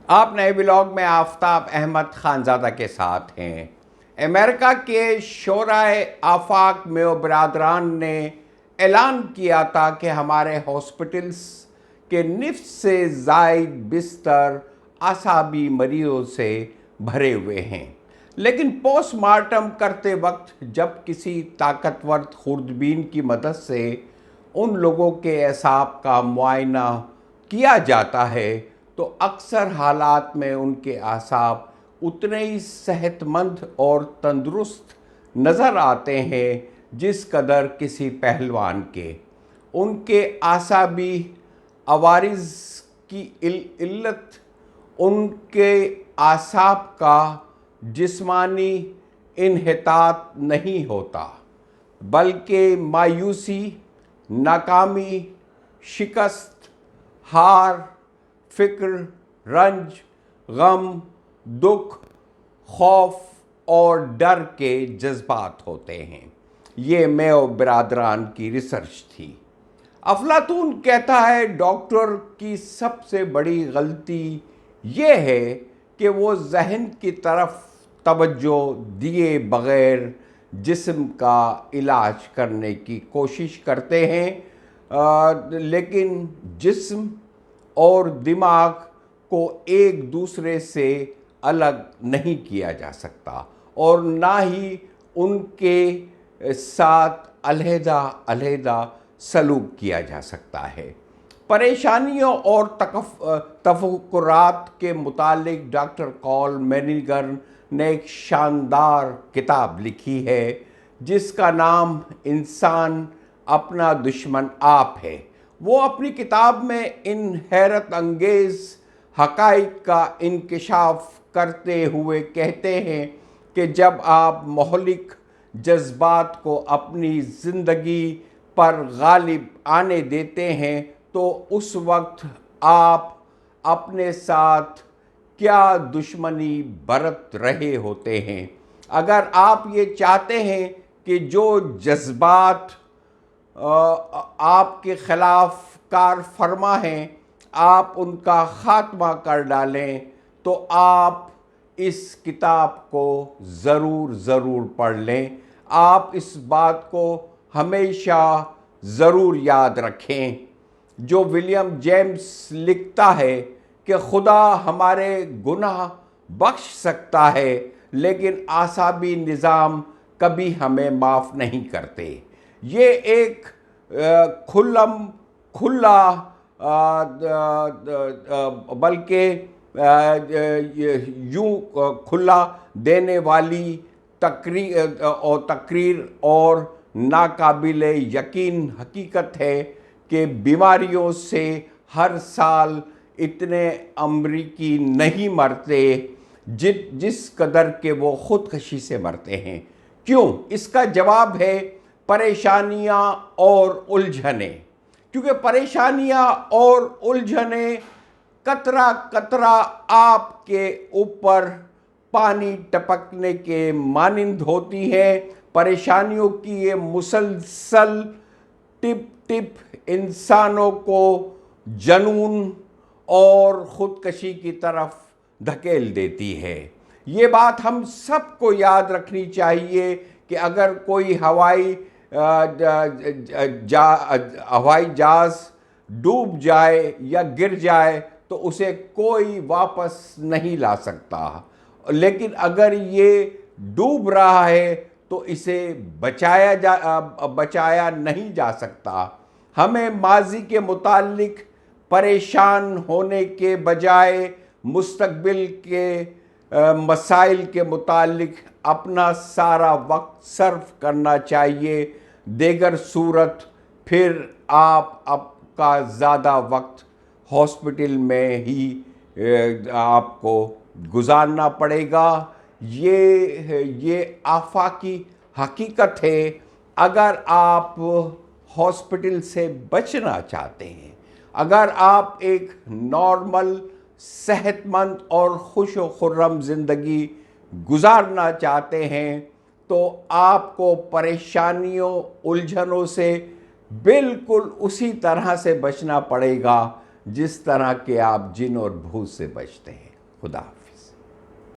آپ نئے ولاگ میں آفتاب احمد خانزادہ کے ساتھ ہیں۔ امریکہ کے شورائے آفاق میں برادران نے اعلان کیا تھا کہ ہمارے ہاسپٹلز کے نصف سے زائد بستر اعصابی مریضوں سے بھرے ہوئے ہیں، لیکن پوسٹ مارٹم کرتے وقت جب کسی طاقتور خوردبین کی مدد سے ان لوگوں کے اعصاب کا معائنہ کیا جاتا ہے تو اکثر حالات میں ان کے اعصاب اتنے ہی صحت مند اور تندرست نظر آتے ہیں جس قدر کسی پہلوان کے۔ ان کے اعصابی عوارض کی علت ان کے اعصاب کا جسمانی انحطاط نہیں ہوتا، بلکہ مایوسی، ناکامی، شکست، ہار، فکر، رنج، غم، دکھ، خوف اور ڈر کے جذبات ہوتے ہیں۔ یہ میو برادران کی ریسرچ تھی۔ افلاطون کہتا ہے ڈاکٹر کی سب سے بڑی غلطی یہ ہے کہ وہ ذہن کی طرف توجہ دیے بغیر جسم کا علاج کرنے کی کوشش کرتے ہیں، لیکن جسم اور دماغ کو ایک دوسرے سے الگ نہیں کیا جا سکتا اور نہ ہی ان کے ساتھ علیحدہ سلوک کیا جا سکتا ہے۔ پریشانیوں اور تفکرات کے متعلق ڈاکٹر کارل مینیگر نے ایک شاندار کتاب لکھی ہے جس کا نام انسان اپنا دشمن آپ ہے۔ وہ اپنی کتاب میں ان حیرت انگیز حقائق کا انکشاف کرتے ہوئے کہتے ہیں کہ جب آپ مہلک جذبات کو اپنی زندگی پر غالب آنے دیتے ہیں تو اس وقت آپ اپنے ساتھ کیا دشمنی برت رہے ہوتے ہیں۔ اگر آپ یہ چاہتے ہیں کہ جو جذبات آپ کے خلاف کار فرما ہیں آپ ان کا خاتمہ کر ڈالیں تو آپ اس کتاب کو ضرور پڑھ لیں۔ آپ اس بات کو ہمیشہ ضرور یاد رکھیں جو ولیم جیمز لکھتا ہے کہ خدا ہمارے گناہ بخش سکتا ہے لیکن اعصابی نظام کبھی ہمیں معاف نہیں کرتے۔ یہ ایک کھلا بلکہ یوں کھلا دینے والی تقریر اور ناقابل یقین حقیقت ہے کہ بیماریوں سے ہر سال اتنے امریکی نہیں مرتے جس قدر کہ وہ خودکشی سے مرتے ہیں۔ کیوں؟ اس کا جواب ہے پریشانیاں اور الجھنیں، کیونکہ پریشانیاں اور الجھنیں قطرہ قطرہ آپ کے اوپر پانی ٹپکنے کے مانند ہوتی ہیں۔ پریشانیوں کی یہ مسلسل ٹپ انسانوں کو جنون اور خودکشی کی طرف دھکیل دیتی ہے۔ یہ بات ہم سب کو یاد رکھنی چاہیے کہ اگر کوئی ہوائی جہاز ڈوب جائے یا گر جائے تو اسے کوئی واپس نہیں لا سکتا، لیکن اگر یہ ڈوب رہا ہے تو اسے بچایا نہیں جا سکتا۔ ہمیں ماضی کے متعلق پریشان ہونے کے بجائے مستقبل کے مسائل کے متعلق اپنا سارا وقت صرف کرنا چاہیے، دیگر صورت پھر آپ کا زیادہ وقت ہاسپٹل میں ہی آپ کو گزارنا پڑے گا۔ یہ آفاقی حقیقت ہے۔ اگر آپ ہاسپٹل سے بچنا چاہتے ہیں، اگر آپ ایک نارمل صحت مند اور خوش و خرم زندگی گزارنا چاہتے ہیں تو آپ کو پریشانیوں الجھنوں سے بالکل اسی طرح سے بچنا پڑے گا جس طرح کہ آپ جن اور بھوت سے بچتے ہیں۔ خدا حافظ.